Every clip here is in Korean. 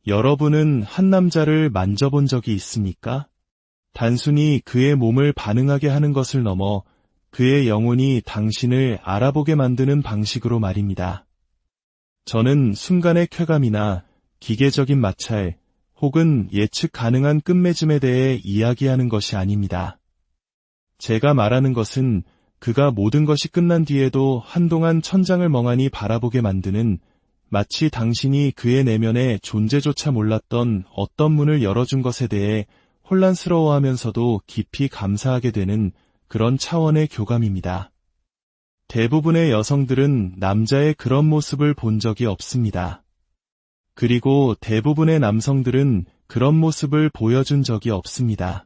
여러분은 한 남자를 만져본 적이 있습니까? 단순히 그의 몸을 반응하게 하는 것을 넘어 그의 영혼이 당신을 알아보게 만드는 방식으로 말입니다. 저는 순간의 쾌감이나 기계적인 마찰 혹은 예측 가능한 끝맺음에 대해 이야기하는 것이 아닙니다. 제가 말하는 것은 그가 모든 것이 끝난 뒤에도 한동안 천장을 멍하니 바라보게 만드는, 마치 당신이 그의 내면의 존재조차 몰랐던 어떤 문을 열어준 것에 대해 혼란스러워하면서도 깊이 감사하게 되는 그런 차원의 교감입니다. 대부분의 여성들은 남자의 그런 모습을 본 적이 없습니다. 그리고 대부분의 남성들은 그런 모습을 보여준 적이 없습니다.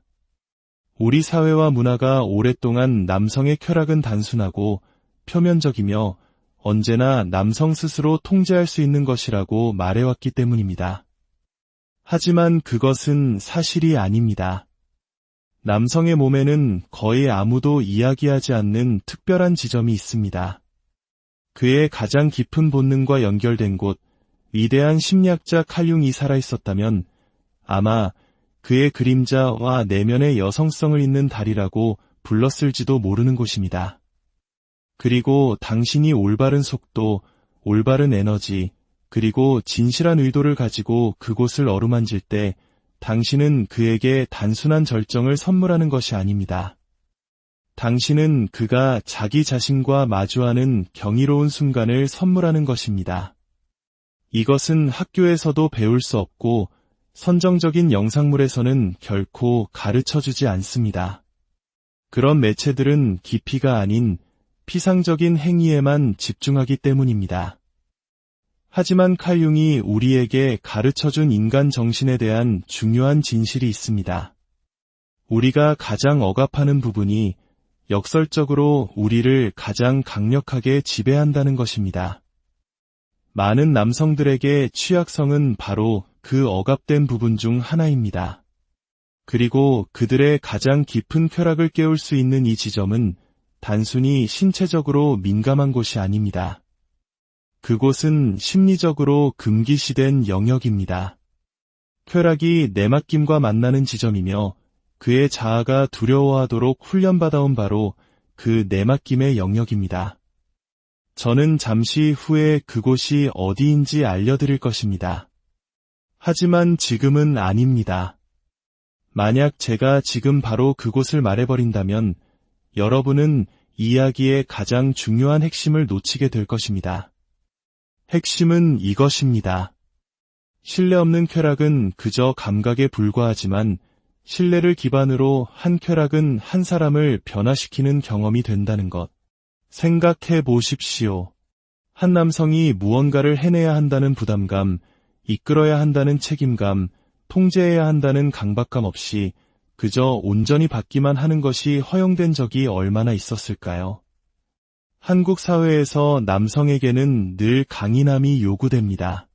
우리 사회와 문화가 오랫동안 남성의 쾌락은 단순하고 표면적이며 언제나 남성 스스로 통제할 수 있는 것이라고 말해왔기 때문입니다. 하지만 그것은 사실이 아닙니다. 남성의 몸에는 거의 아무도 이야기하지 않는 특별한 지점이 있습니다. 그의 가장 깊은 본능과 연결된 곳, 위대한 심리학자 칼 융이 살아있었다면 아마 그의 그림자와 내면의 여성성을 잇는 달이라고 불렀을지도 모르는 곳입니다. 그리고 당신이 올바른 속도, 올바른 에너지, 그리고 진실한 의도를 가지고 그곳을 어루만질 때 당신은 그에게 단순한 절정을 선물하는 것이 아닙니다. 당신은 그가 자기 자신과 마주하는 경이로운 순간을 선물하는 것입니다. 이것은 학교에서도 배울 수 없고 선정적인 영상물에서는 결코 가르쳐주지 않습니다. 그런 매체들은 깊이가 아닌 피상적인 행위에만 집중하기 때문입니다. 하지만 칼 융이 우리에게 가르쳐준 인간 정신에 대한 중요한 진실이 있습니다. 우리가 가장 억압하는 부분이 역설적으로 우리를 가장 강력하게 지배한다는 것입니다. 많은 남성들에게 취약성은 바로 그 억압된 부분 중 하나입니다. 그리고 그들의 가장 깊은 쾌락을 깨울 수 있는 이 지점은 단순히 신체적으로 민감한 곳이 아닙니다. 그곳은 심리적으로 금기시된 영역입니다. 쾌락이 내맡김과 만나는 지점이며 그의 자아가 두려워하도록 훈련받아온 바로 그 내맡김의 영역입니다. 저는 잠시 후에 그곳이 어디인지 알려드릴 것입니다. 하지만 지금은 아닙니다. 만약 제가 지금 바로 그곳을 말해버린다면 여러분은 이야기의 가장 중요한 핵심을 놓치게 될 것입니다. 핵심은 이것입니다. 신뢰 없는 쾌락은 그저 감각에 불과하지만 신뢰를 기반으로 한 쾌락은 한 사람을 변화시키는 경험이 된다는 것. 생각해 보십시오. 한 남성이 무언가를 해내야 한다는 부담감, 이끌어야 한다는 책임감, 통제해야 한다는 강박감 없이 그저 온전히 받기만 하는 것이 허용된 적이 얼마나 있었을까요? 한국 사회에서 남성에게는 늘 강인함이 요구됩니다.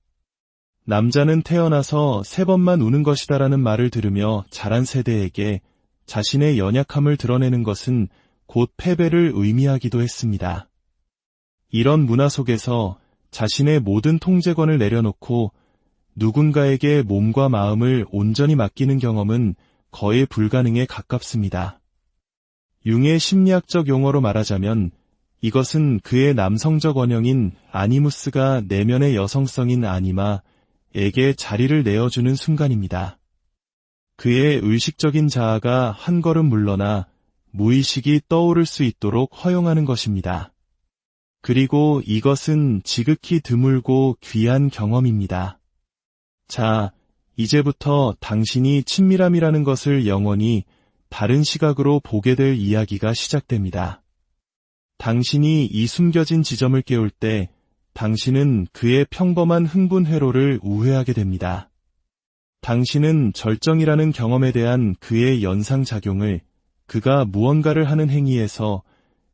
남자는 태어나서 3번만 우는 것이다라는 말을 들으며 자란 세대에게 자신의 연약함을 드러내는 것은 곧 패배를 의미하기도 했습니다. 이런 문화 속에서 자신의 모든 통제권을 내려놓고 누군가에게 몸과 마음을 온전히 맡기는 경험은 거의 불가능에 가깝습니다. 융의 심리학적 용어로 말하자면 이것은 그의 남성적 원형인 아니무스가 내면의 여성성인 아니마에게 자리를 내어주는 순간입니다. 그의 의식적인 자아가 한 걸음 물러나 무의식이 떠오를 수 있도록 허용하는 것입니다. 그리고 이것은 지극히 드물고 귀한 경험입니다. 자, 이제부터 당신이 친밀함이라는 것을 영원히 다른 시각으로 보게 될 이야기가 시작됩니다. 당신이 이 숨겨진 지점을 깨울 때 당신은 그의 평범한 흥분 회로를 우회하게 됩니다. 당신은 절정이라는 경험에 대한 그의 연상작용을 그가 무언가를 하는 행위에서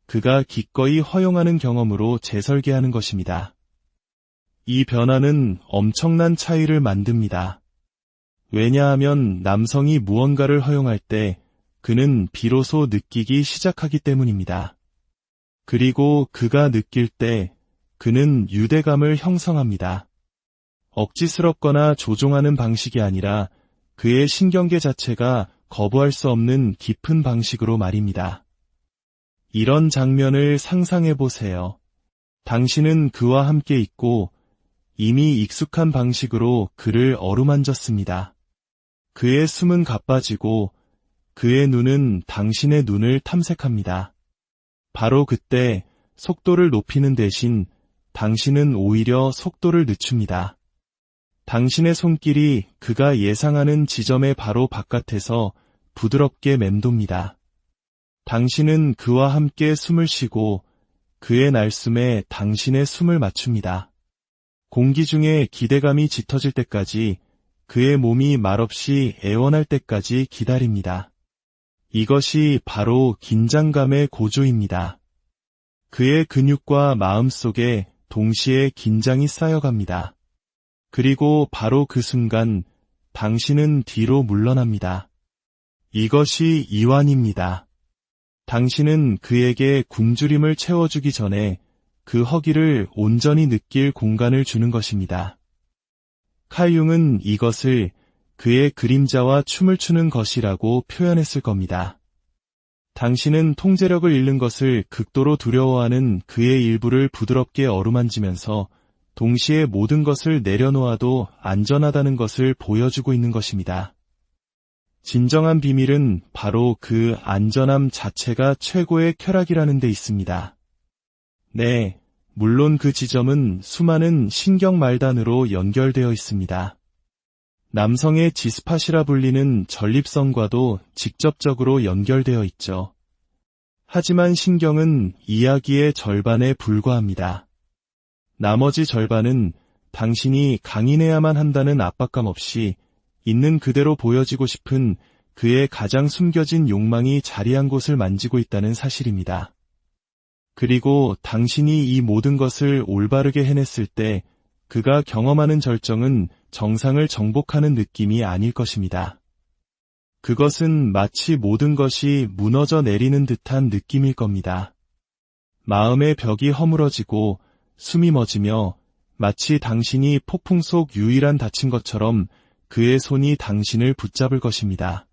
그가 기꺼이 허용하는 경험으로 재설계하는 것입니다. 이 변화는 엄청난 차이를 만듭니다. 왜냐하면 남성이 무언가를 허용할 때 그는 비로소 느끼기 시작하기 때문입니다. 그리고 그가 느낄 때 그는 유대감을 형성합니다. 억지스럽거나 조종하는 방식이 아니라 그의 신경계 자체가 거부할 수 없는 깊은 방식으로 말입니다. 이런 장면을 상상해 보세요. 당신은 그와 함께 있고 이미 익숙한 방식으로 그를 어루만졌습니다. 그의 숨은 가빠지고 그의 눈은 당신의 눈을 탐색합니다. 바로 그때 속도를 높이는 대신 당신은 오히려 속도를 늦춥니다. 당신의 손길이 그가 예상하는 지점의 바로 바깥에서 부드럽게 맴돕니다. 당신은 그와 함께 숨을 쉬고 그의 날숨에 당신의 숨을 맞춥니다. 공기 중에 기대감이 짙어질 때까지 그의 몸이 말없이 애원할 때까지 기다립니다. 이것이 바로 긴장감의 고조입니다. 그의 근육과 마음 속에 동시에 긴장이 쌓여갑니다. 그리고 바로 그 순간 당신은 뒤로 물러납니다. 이것이 이완입니다. 당신은 그에게 굶주림을 채워주기 전에 그 허기를 온전히 느낄 공간을 주는 것입니다. 칼 융은 이것을 그의 그림자와 춤을 추는 것이라고 표현했을 겁니다. 당신은 통제력을 잃는 것을 극도로 두려워하는 그의 일부를 부드럽게 어루만지면서 동시에 모든 것을 내려놓아도 안전하다는 것을 보여주고 있는 것입니다. 진정한 비밀은 바로 그 안전함 자체가 최고의 쾌락이라는 데 있습니다. 네, 물론 그 지점은 수많은 신경 말단으로 연결되어 있습니다. 남성의 G스팟이라 불리는 전립선과도 직접적으로 연결되어 있죠. 하지만 신경은 이야기의 절반에 불과합니다. 나머지 절반은 당신이 강인해야만 한다는 압박감 없이 있는 그대로 보여지고 싶은 그의 가장 숨겨진 욕망이 자리한 곳을 만지고 있다는 사실입니다. 그리고 당신이 이 모든 것을 올바르게 해냈을 때 그가 경험하는 절정은 정상을 정복하는 느낌이 아닐 것입니다. 그것은 마치 모든 것이 무너져 내리는 듯한 느낌일 겁니다. 마음의 벽이 허물어지고 숨이 멎으며 마치 당신이 폭풍 속 유일한 닫힌 것처럼 그의 손이 당신을 붙잡을 것입니다.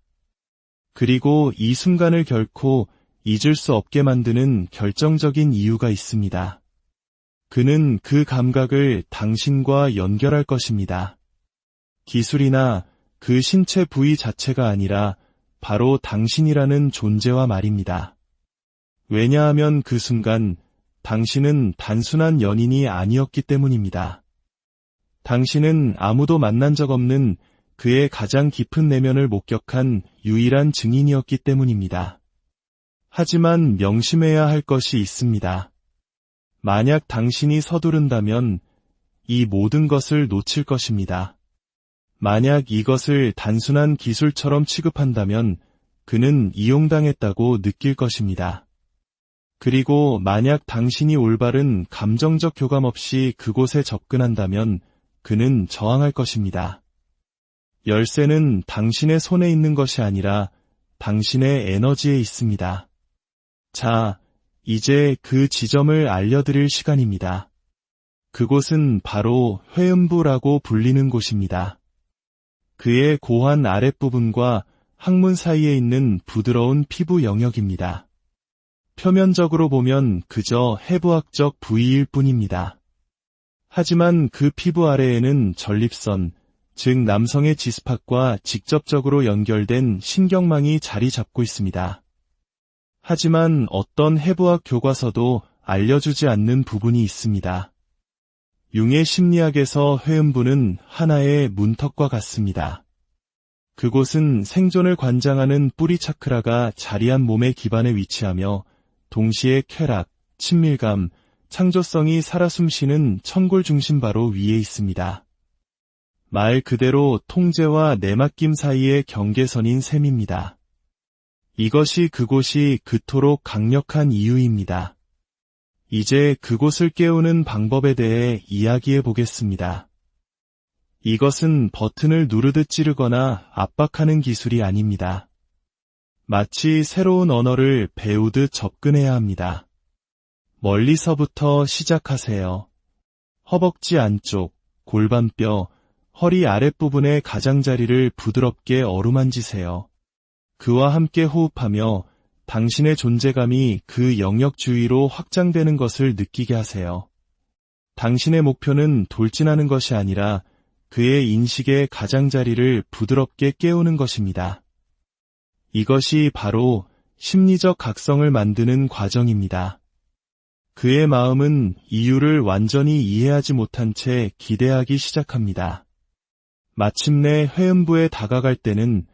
그리고 이 순간을 결코 잊을 수 없게 만드는 결정적인 이유가 있습니다. 그는 그 감각을 당신과 연결할 것입니다. 기술이나 그 신체 부위 자체가 아니라 바로 당신이라는 존재와 말입니다. 왜냐하면 그 순간 당신은 단순한 연인이 아니었기 때문입니다. 당신은 아무도 만난 적 없는 그의 가장 깊은 내면을 목격한 유일한 증인이었기 때문입니다. 하지만 명심해야 할 것이 있습니다. 만약 당신이 서두른다면 이 모든 것을 놓칠 것입니다. 만약 이것을 단순한 기술처럼 취급한다면 그는 이용당했다고 느낄 것입니다. 그리고 만약 당신이 올바른 감정적 교감 없이 그곳에 접근한다면 그는 저항할 것입니다. 열쇠는 당신의 손에 있는 것이 아니라 당신의 에너지에 있습니다. 자, 이제 그 지점을 알려드릴 시간입니다. 그곳은 바로 회음부라고 불리는 곳입니다. 그의 고환 아랫부분과 항문 사이에 있는 부드러운 피부 영역입니다. 표면적으로 보면 그저 해부학적 부위일 뿐입니다. 하지만 그 피부 아래에는 전립선, 즉 남성의 G스팟과 직접적으로 연결된 신경망이 자리 잡고 있습니다. 하지만 어떤 해부학 교과서도 알려주지 않는 부분이 있습니다. 융의 심리학에서 회음부는 하나의 문턱과 같습니다. 그곳은 생존을 관장하는 뿌리 차크라가 자리한 몸의 기반에 위치하며 동시에 쾌락, 친밀감, 창조성이 살아 숨쉬는 천골 중심 바로 위에 있습니다. 말 그대로 통제와 내맡김 사이의 경계선인 셈입니다. 이것이 그곳이 그토록 강력한 이유입니다. 이제 그곳을 깨우는 방법에 대해 이야기해 보겠습니다. 이것은 버튼을 누르듯 찌르거나 압박하는 기술이 아닙니다. 마치 새로운 언어를 배우듯 접근해야 합니다. 멀리서부터 시작하세요. 허벅지 안쪽, 골반뼈, 허리 아랫부분의 가장자리를 부드럽게 어루만지세요. 그와 함께 호흡하며 당신의 존재감이 그 영역 주위로 확장되는 것을 느끼게 하세요. 당신의 목표는 돌진하는 것이 아니라 그의 인식의 가장자리를 부드럽게 깨우는 것입니다. 이것이 바로 심리적 각성을 만드는 과정입니다. 그의 마음은 이유를 완전히 이해하지 못한 채 기대하기 시작합니다. 마침내 회음부에 다가갈 때는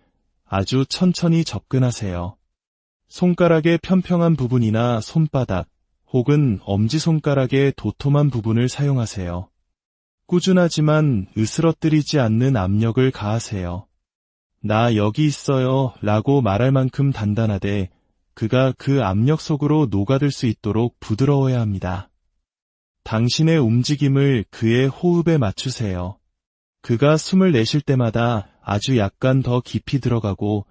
아주 천천히 접근하세요. 손가락의 평평한 부분이나 손바닥 혹은 엄지손가락의 도톰한 부분을 사용하세요. 꾸준하지만 으스러뜨리지 않는 압력을 가하세요. 나 여기 있어요 라고 말할 만큼 단단하되 그가 그 압력 속으로 녹아들 수 있도록 부드러워야 합니다. 당신의 움직임을 그의 호흡에 맞추세요. 그가 숨을 내쉴 때마다 아주 약간 더 깊이 들어가고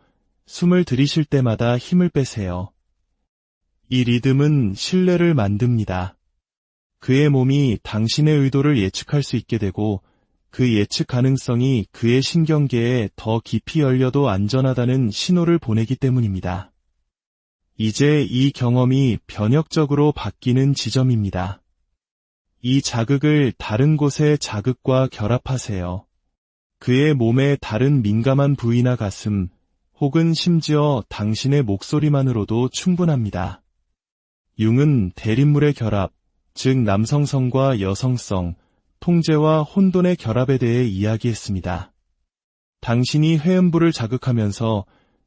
숨을 들이쉴 때마다 힘을 빼세요. 이 리듬은 신뢰를 만듭니다. 그의 몸이 당신의 의도를 예측할 수 있게 되고 그 예측 가능성이 그의 신경계에 더 깊이 열려도 안전하다는 신호를 보내기 때문입니다. 이제 이 경험이 변혁적으로 바뀌는 지점입니다. 이 자극을 다른 곳의 자극과 결합하세요. 그의 몸의 다른 민감한 부위나 가슴, 혹은 심지어 당신의 목소리만으로도 충분합니다. 융은 대립물의 결합, 즉 남성성과 여성성, 통제와 혼돈의 결합에 대해 이야기했습니다. 당신이 회음부를 자극하면서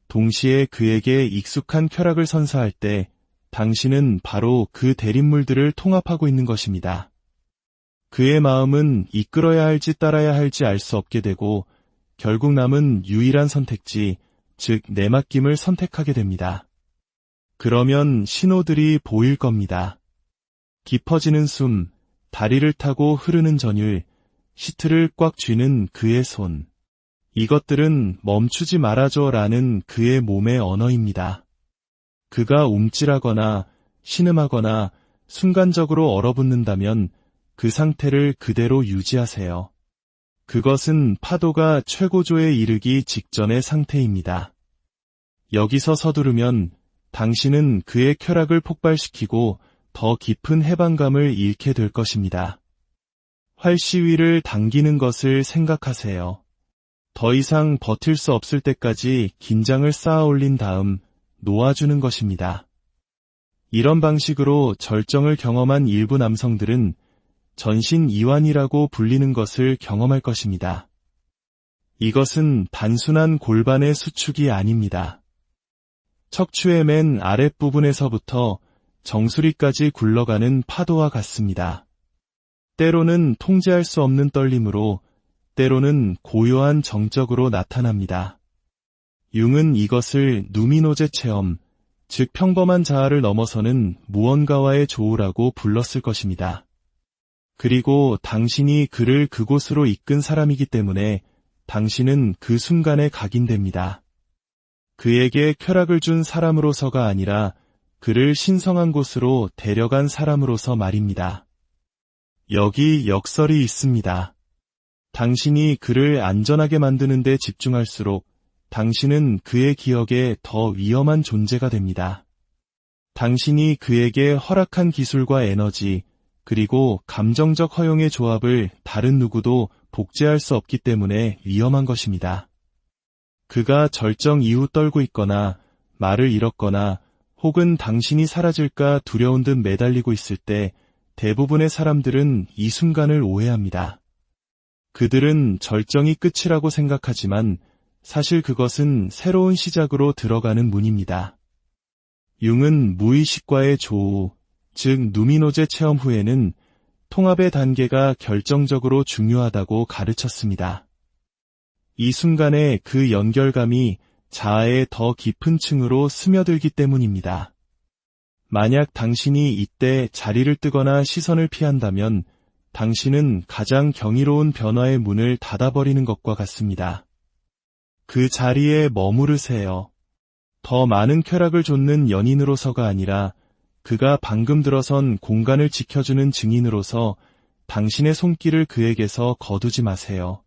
동시에 그에게 익숙한 쾌락을 선사할 때 당신은 바로 그 대립물들을 통합하고 있는 것입니다. 그의 마음은 이끌어야 할지 따라야 할지 알 수 없게 되고 결국 남은 유일한 선택지, 즉 내맡김을 선택하게 됩니다. 그러면 신호들이 보일 겁니다. 깊어지는 숨, 다리를 타고 흐르는 전율, 시트를 꽉 쥐는 그의 손. 이것들은 멈추지 말아줘 라는 그의 몸의 언어입니다. 그가 움찔하거나 신음하거나 순간적으로 얼어붙는다면 그 상태를 그대로 유지하세요. 그것은 파도가 최고조에 이르기 직전의 상태입니다. 여기서 서두르면 당신은 그의 쾌락을 폭발시키고 더 깊은 해방감을 잃게 될 것입니다. 활시위를 당기는 것을 생각하세요. 더 이상 버틸 수 없을 때까지 긴장을 쌓아 올린 다음 놓아주는 것입니다. 이런 방식으로 절정을 경험한 일부 남성들은 전신 이완이라고 불리는 것을 경험할 것입니다. 이것은 단순한 골반의 수축이 아닙니다. 척추의 맨 아랫부분에서부터 정수리까지 굴러가는 파도와 같습니다. 때로는 통제할 수 없는 떨림으로, 때로는 고요한 정적으로 나타납니다. 융은 이것을 누미노제 체험, 즉 평범한 자아를 넘어서는 무언가와의 조우라고 불렀을 것입니다. 그리고 당신이 그를 그곳으로 이끈 사람이기 때문에 당신은 그 순간에 각인됩니다. 그에게 쾌락을 준 사람으로서가 아니라 그를 신성한 곳으로 데려간 사람으로서 말입니다. 여기 역설이 있습니다. 당신이 그를 안전하게 만드는 데 집중할수록 당신은 그의 기억에 더 위험한 존재가 됩니다. 당신이 그에게 허락한 기술과 에너지, 그리고 감정적 허용의 조합을 다른 누구도 복제할 수 없기 때문에 위험한 것입니다. 그가 절정 이후 떨고 있거나 말을 잃었거나 혹은 당신이 사라질까 두려운 듯 매달리고 있을 때 대부분의 사람들은 이 순간을 오해합니다. 그들은 절정이 끝이라고 생각하지만 사실 그것은 새로운 시작으로 들어가는 문입니다. 융은 무의식과의 조우, 즉 누미노제 체험 후에는 통합의 단계가 결정적으로 중요하다고 가르쳤습니다. 이 순간에 그 연결감이 자아의 더 깊은 층으로 스며들기 때문입니다. 만약 당신이 이때 자리를 뜨거나 시선을 피한다면 당신은 가장 경이로운 변화의 문을 닫아버리는 것과 같습니다. 그 자리에 머무르세요. 더 많은 쾌락을 좇는 연인으로서가 아니라 그가 방금 들어선 공간을 지켜주는 증인으로서 당신의 손길을 그에게서 거두지 마세요.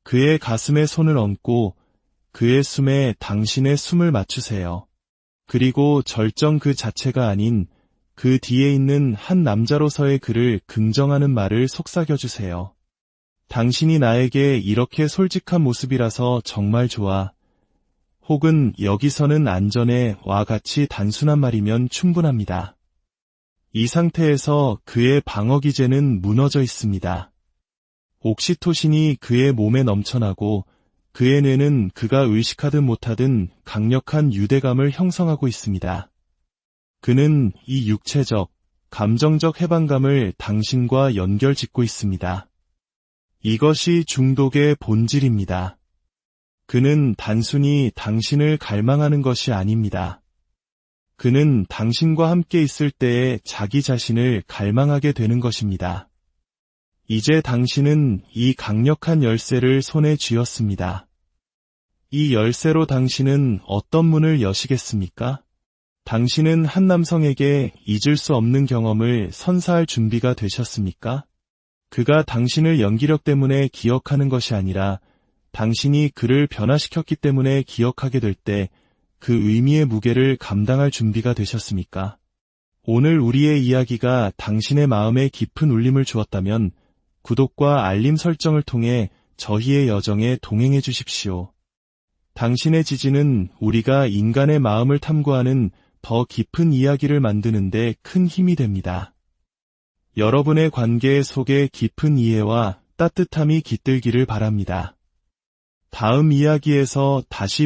그의 가슴에 손을 얹고 그의 숨에 당신의 숨을 맞추세요. 그리고 절정 그 자체가 아닌 그 뒤에 있는 한 남자로서의 그를 긍정하는 말을 속삭여주세요. 당신이 나에게 이렇게 솔직한 모습이라서 정말 좋아. 혹은 여기서는 안전해와 같이 단순한 말이면 충분합니다. 이 상태에서 그의 방어 기제는 무너져 있습니다. 옥시토신이 그의 몸에 넘쳐나고 그의 뇌는 그가 의식하든 못하든 강력한 유대감을 형성하고 있습니다. 그는 이 육체적, 감정적 해방감을 당신과 연결짓고 있습니다. 이것이 중독의 본질입니다. 그는 단순히 당신을 갈망하는 것이 아닙니다. 그는 당신과 함께 있을 때에 자기 자신을 갈망하게 되는 것입니다. 이제 당신은 이 강력한 열쇠를 손에 쥐었습니다. 이 열쇠로 당신은 어떤 문을 여시겠습니까? 당신은 한 남성에게 잊을 수 없는 경험을 선사할 준비가 되셨습니까? 그가 당신을 연기력 때문에 기억하는 것이 아니라 당신이 그를 변화시켰기 때문에 기억하게 될 때 그 의미의 무게를 감당할 준비가 되셨습니까? 오늘 우리의 이야기가 당신의 마음에 깊은 울림을 주었다면 구독과 알림 설정을 통해 저희의 여정에 동행해 주십시오. 당신의 지지는 우리가 인간의 마음을 탐구하는 더 깊은 이야기를 만드는 데 큰 힘이 됩니다. 여러분의 관계 속에 깊은 이해와 따뜻함이 깃들기를 바랍니다. 다음 이야기에서 다시